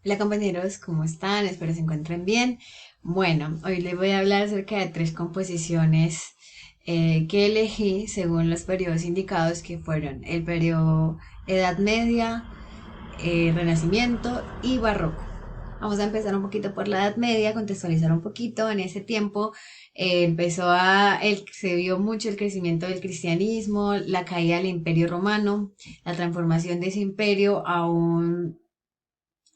Hola compañeros, ¿cómo están? Espero se encuentren bien. Bueno, hoy les voy a hablar acerca de tres composiciones que elegí según los periodos indicados que fueron el periodo Edad Media, Renacimiento y Barroco. Vamos a empezar un poquito por la Edad Media, contextualizar un poquito. En ese tiempo se vio mucho el crecimiento del cristianismo, la caída del Imperio Romano, la transformación de ese imperio a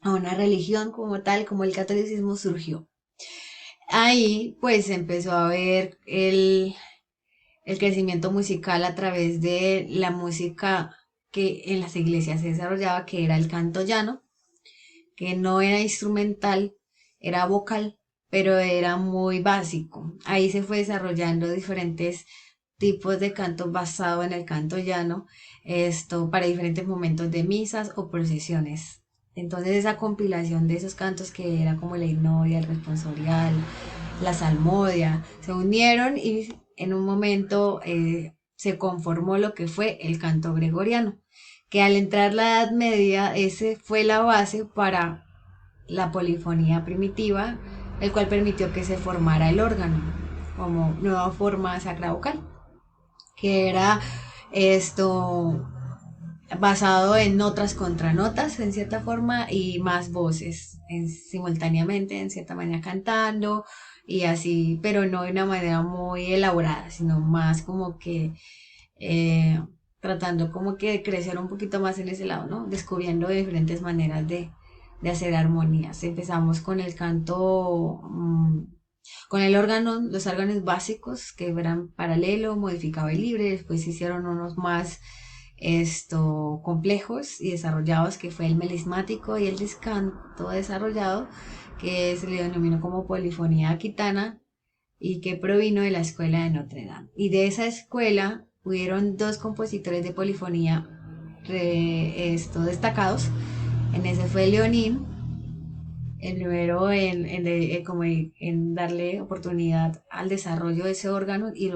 una religión como tal, como el catolicismo surgió. Ahí pues empezó a ver el crecimiento musical a través de la música que en las iglesias se desarrollaba, que era el canto llano, que no era instrumental, era vocal, pero era muy básico. Ahí se fue desarrollando diferentes tipos de canto basado en el canto llano, esto para diferentes momentos de misas o procesiones. Entonces esa compilación de esos cantos que era como la himnodia, el responsorial, la salmodia, se unieron y en un momento se conformó lo que fue el canto gregoriano, que al entrar la Edad Media, ese fue la base para la polifonía primitiva, el cual permitió que se formara el órgano como nueva forma sacra vocal, que era esto basado en notas contra notas en cierta forma y más voces simultáneamente en cierta manera cantando y así, pero no de una manera muy elaborada, sino más como que eh, tratando como que de crecer un poquito más en ese lado, ¿no? Descubriendo diferentes maneras de hacer armonías. Empezamos con el canto, con el órgano, los órganos básicos que eran paralelo, modificado y libre. Después se hicieron unos más complejos y desarrollados, que fue el melismático y el discanto desarrollado, que se le denominó como polifonía aquitana y que provino de la escuela de Notre Dame. Y de esa escuela hubieron dos compositores de polifonía destacados. En ese fue Leonín, el primero en darle oportunidad al desarrollo de ese órgano y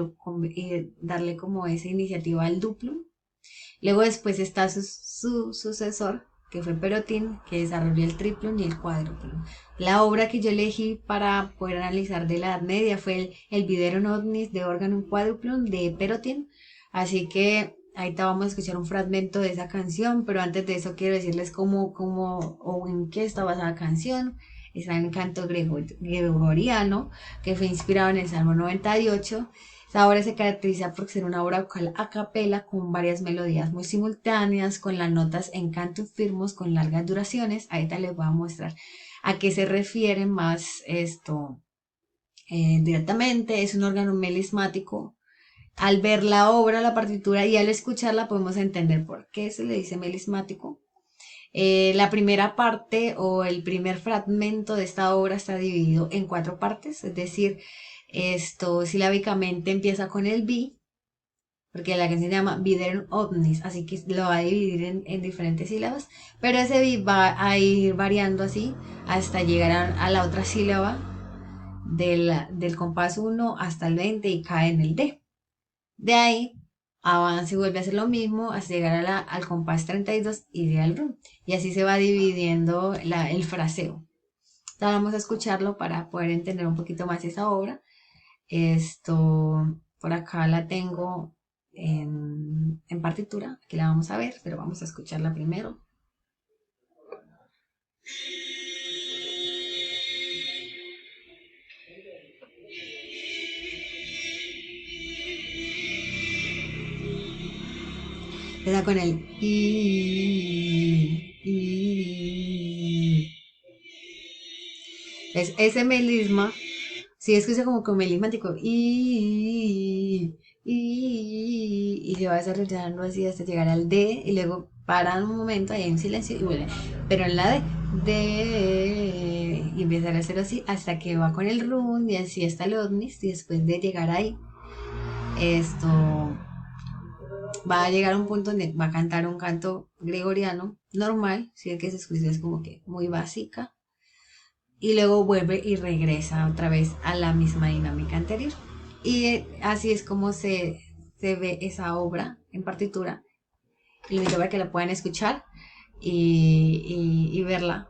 darle como esa iniciativa al duplo. Luego después está su sucesor, que fue Perotin, que desarrolló el triplum y el cuádruplum. La obra que yo elegí para poder analizar de la Edad Media fue el Viderum Omnis de Organum Quadruplum de Perotin. Así que ahí te vamos a escuchar un fragmento de esa canción, pero antes de eso quiero decirles cómo o en qué está basada la canción. Está en canto gregoriano, que fue inspirado en el Salmo 98. Esta obra se caracteriza por ser una obra vocal a capela con varias melodías muy simultáneas, con las notas en cantos firmos con largas duraciones. Ahorita les voy a mostrar a qué se refiere más directamente. Es un órgano melismático. Al ver la obra, la partitura y al escucharla podemos entender por qué se le dice melismático. La primera parte o el primer fragmento de esta obra está dividido en cuatro partes, es decir, esto silábicamente empieza con el bi, porque la canción se llama Viderum Omnis, así que lo va a dividir en diferentes sílabas, pero ese bi va a ir variando así hasta llegar a la otra sílaba del compás uno hasta el 20 y cae en el D. De ahí avanza y vuelve a hacer lo mismo hasta llegar al compás 32 y de al rum. Y así se va dividiendo el fraseo. Ahora vamos a escucharlo para poder entender un poquito más esa obra. Por acá la tengo en partitura, aquí la vamos a ver, pero vamos a escucharla primero. Empieza con el es ese melisma. Sí, es que usa como melismático y se va desarrollando así hasta llegar al D y luego para un momento ahí en silencio y vuelve. Pero en la D y empezar a hacerlo así hasta que va con el run y así hasta el ovnis y después de llegar ahí esto va a llegar a un punto donde va a cantar un canto gregoriano normal, si es que se escucha es como que muy básica y luego vuelve y regresa otra vez a la misma dinámica anterior. Y así es como se ve esa obra en partitura. Y les invito a que la puedan escuchar y verla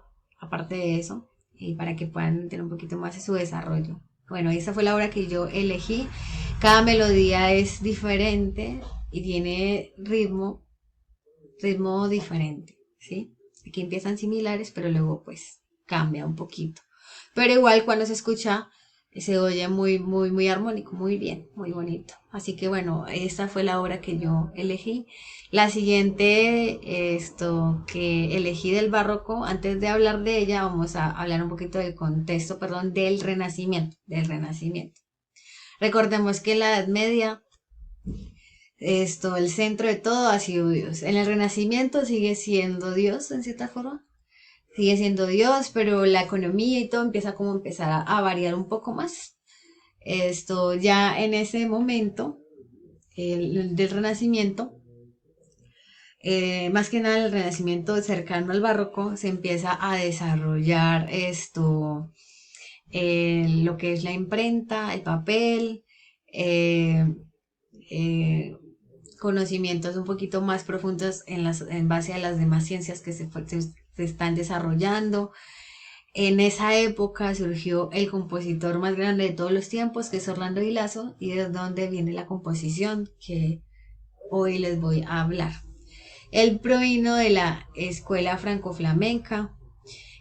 aparte de eso, y para que puedan tener un poquito más de su desarrollo. Bueno, esa fue la obra que yo elegí. Cada melodía es diferente y tiene ritmo diferente, ¿sí? Aquí empiezan similares, pero luego pues cambia un poquito. Pero igual cuando se escucha se oye muy armónico, muy bien, muy bonito. Así que bueno, esta fue la obra que yo elegí. La siguiente, esto que elegí del barroco, antes de hablar de ella, vamos a hablar un poquito del contexto, perdón, del renacimiento. Recordemos que en la Edad Media, el centro de todo ha sido Dios. En el Renacimiento sigue siendo Dios, en cierta forma. Sigue siendo Dios, pero la economía y todo empieza como a empezar a variar un poco más. Esto ya en ese momento del Renacimiento, más que nada el Renacimiento cercano al Barroco, se empieza a desarrollar lo que es la imprenta, el papel, eh, eh, conocimientos un poquito más profundos en base a las demás ciencias que se están desarrollando. En esa época surgió el compositor más grande de todos los tiempos, que es Orlando Di Lasso, y es donde viene la composición que hoy les voy a hablar. Él provino de la escuela franco-flamenca.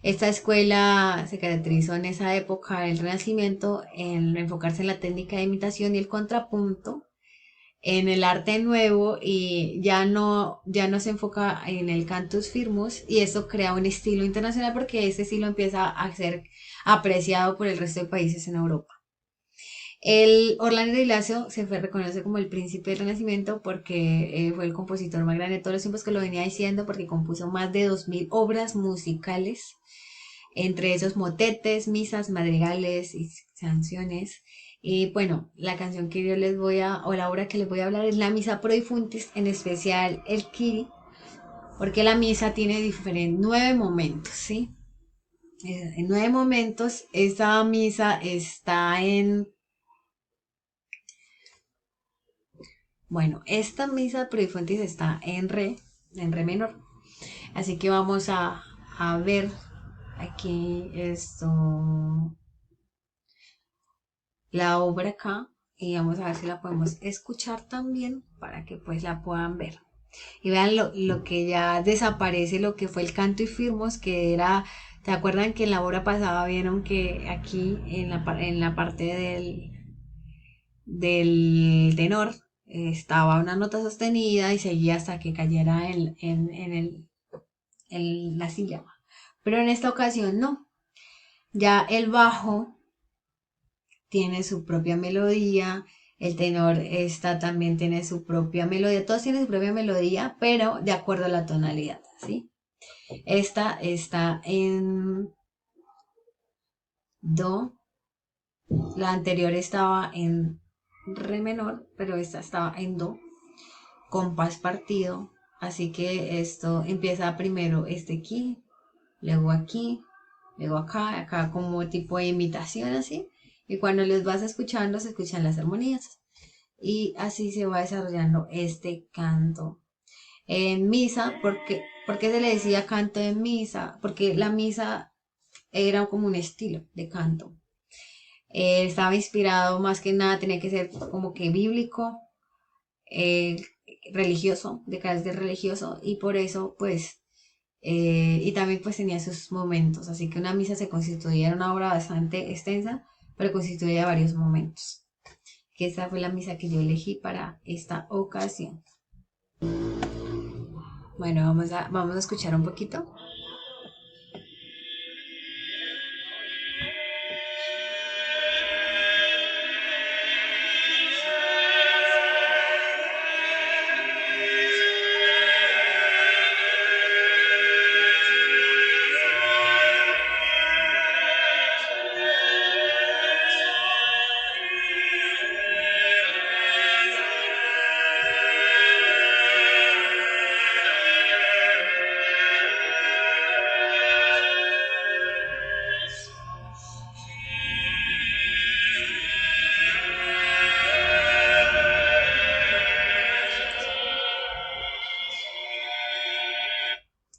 Esta escuela se caracterizó en esa época del Renacimiento en enfocarse en la técnica de imitación y el contrapunto, en el arte nuevo, y ya no se enfoca en el cantus firmus, y eso crea un estilo internacional porque ese estilo empieza a ser apreciado por el resto de países en Europa. El Orlando Di Lasso reconoce como el príncipe del Renacimiento porque fue el compositor más grande de todos los tiempos, que lo venía diciendo, porque compuso más de 2000 obras musicales, entre esos motetes, misas, madrigales y canciones. Y bueno, la canción que yo les voy a, o la obra que les voy a hablar es la Misa Pro Difuntis, en especial el Kyrie, porque la misa tiene diferentes, 9 momentos, ¿sí? En 9 momentos, esta misa está bueno, esta misa Pro Difuntis está en re menor. Así que vamos a ver aquí la obra acá, y vamos a ver si la podemos escuchar también para que pues la puedan ver. Y vean lo que ya desaparece, lo que fue el canto y firmos, que era, ¿se acuerdan que en la obra pasada vieron que aquí en la parte del tenor estaba una nota sostenida y seguía hasta que cayera en la silla? Pero en esta ocasión no, ya el bajo tiene su propia melodía, el tenor también tiene su propia melodía, todos tienen su propia melodía, pero de acuerdo a la tonalidad, ¿sí? Esta está en do, la anterior estaba en re menor, pero esta estaba en do, compás partido, así que esto empieza primero aquí, luego aquí, luego acá como tipo de imitación así, y cuando los vas escuchando se escuchan las armonías. Y así se va desarrollando este canto. En misa, ¿por qué se le decía canto en misa? Porque la misa era como un estilo de canto. Estaba inspirado más que nada, tenía que ser como que bíblico, eh, religioso, de carácter religioso, y por eso pues, y también pues tenía sus momentos, así que una misa se constituía en una obra bastante extensa, pero constituía varios momentos. Que esta fue la misa que yo elegí para esta ocasión. Bueno, vamos a escuchar un poquito.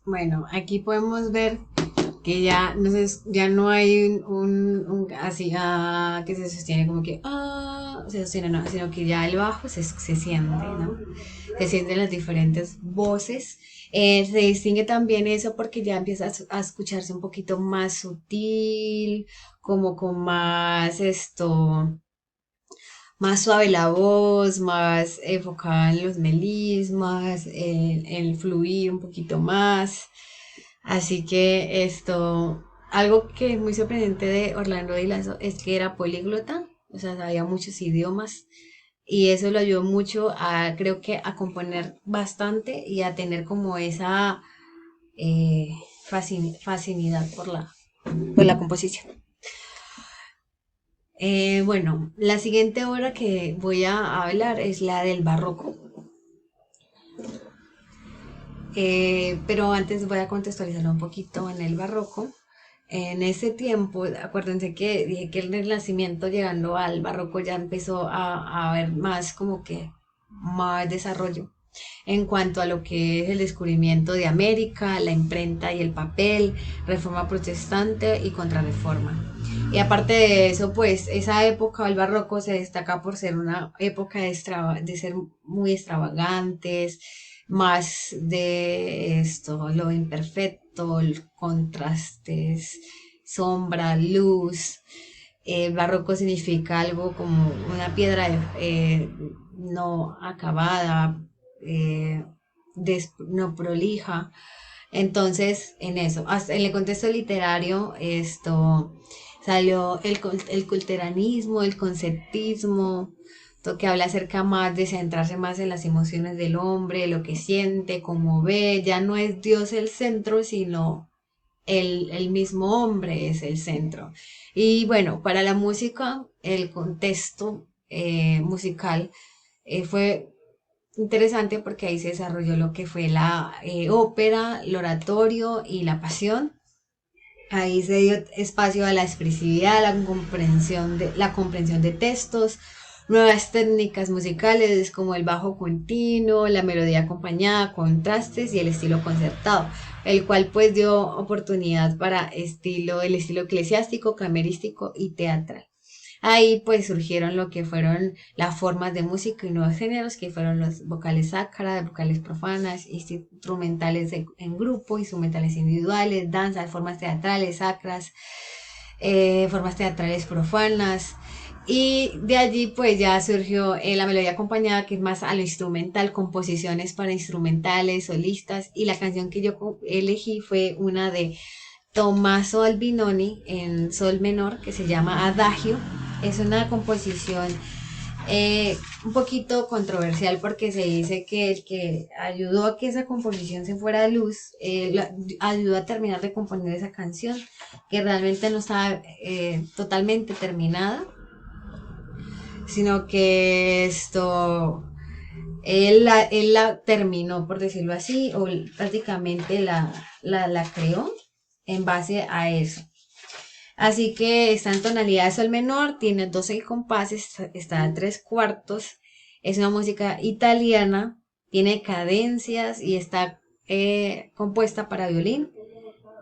Bueno, aquí podemos ver que ya no, ya no hay así que se sostiene como que se sostiene, no, sino que ya el bajo se siente, ¿no? Se sienten las diferentes voces. Se distingue también eso porque ya empieza a escucharse un poquito más sutil, como con más más suave la voz, más enfocada en los melismas, en el fluir un poquito más. Así que algo que es muy sorprendente de Orlando Di Lasso es que era políglota, o sea, sabía muchos idiomas y eso lo ayudó mucho creo que a componer bastante y a tener como esa eh, facilidad por la composición. Bueno, la siguiente obra que voy a hablar es la del barroco. Pero antes voy a contextualizar un poquito en el barroco. En ese tiempo, acuérdense que dije que el Renacimiento llegando al barroco ya empezó a haber más como que más desarrollo en cuanto a lo que es el descubrimiento de América, la imprenta y el papel, reforma protestante y contrarreforma. Y aparte de eso, pues esa época, el barroco, se destaca por ser una época de ser muy extravagantes, más de lo imperfecto, contrastes, sombra, luz. El barroco significa algo como una piedra no acabada, eh, no prolija. Entonces, en eso, hasta en el contexto literario, salió el culteranismo, el conceptismo, lo que habla acerca más de centrarse más en las emociones del hombre, lo que siente, cómo ve, ya no es Dios el centro, sino el mismo hombre es el centro. Y bueno, para la música, el contexto musical fue interesante porque ahí se desarrolló lo que fue la ópera, el oratorio y la pasión. Ahí se dio espacio a la expresividad, la comprensión de textos, nuevas técnicas musicales como el bajo continuo, la melodía acompañada, contrastes y el estilo concertado, el cual pues dio oportunidad para el estilo eclesiástico, camerístico y teatral. Ahí pues surgieron lo que fueron las formas de música y nuevos géneros, que fueron los vocales sacras, vocales profanas, instrumentales en grupo, instrumentales individuales, danzas, formas teatrales sacras, formas teatrales profanas. Y de allí pues ya surgió la melodía acompañada, que es más a lo instrumental, composiciones para instrumentales, solistas, y la canción que yo elegí fue una de Tommaso Albinoni en sol menor que se llama Adagio. Es una composición un poquito controversial porque se dice que el que ayudó a que esa composición se fuera a luz, ayudó a terminar de componer esa canción, que realmente no estaba totalmente terminada, sino que él la terminó, por decirlo así, o prácticamente la creó en base a eso. Así que está en tonalidad de sol menor, tiene 12 compases, está a 3 cuartos, es una música italiana, tiene cadencias y está compuesta para violín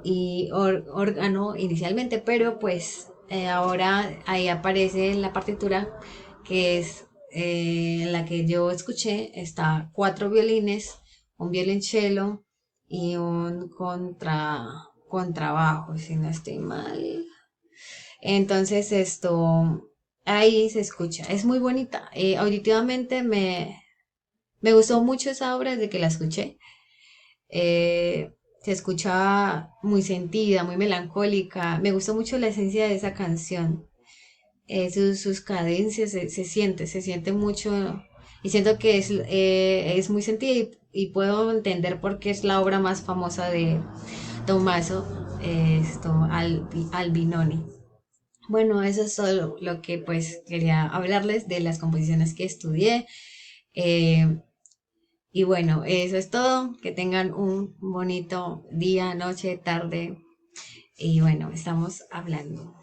y órgano inicialmente, pero pues ahora ahí aparece en la partitura que es la que yo escuché, está 4 violines, un violonchelo y un contrabajo, si no estoy mal. Entonces ahí se escucha, es muy bonita. Auditivamente me gustó mucho esa obra desde que la escuché. Se escucha muy sentida, muy melancólica. Me gustó mucho la esencia de esa canción. Sus cadencias se siente mucho y siento que es muy sentida y puedo entender por qué es la obra más famosa de Tommaso Albinoni. Bueno, eso es todo lo que pues quería hablarles de las composiciones que estudié. Eh, y bueno, eso es todo. Que tengan un bonito día, noche, tarde. Y bueno, estamos hablando.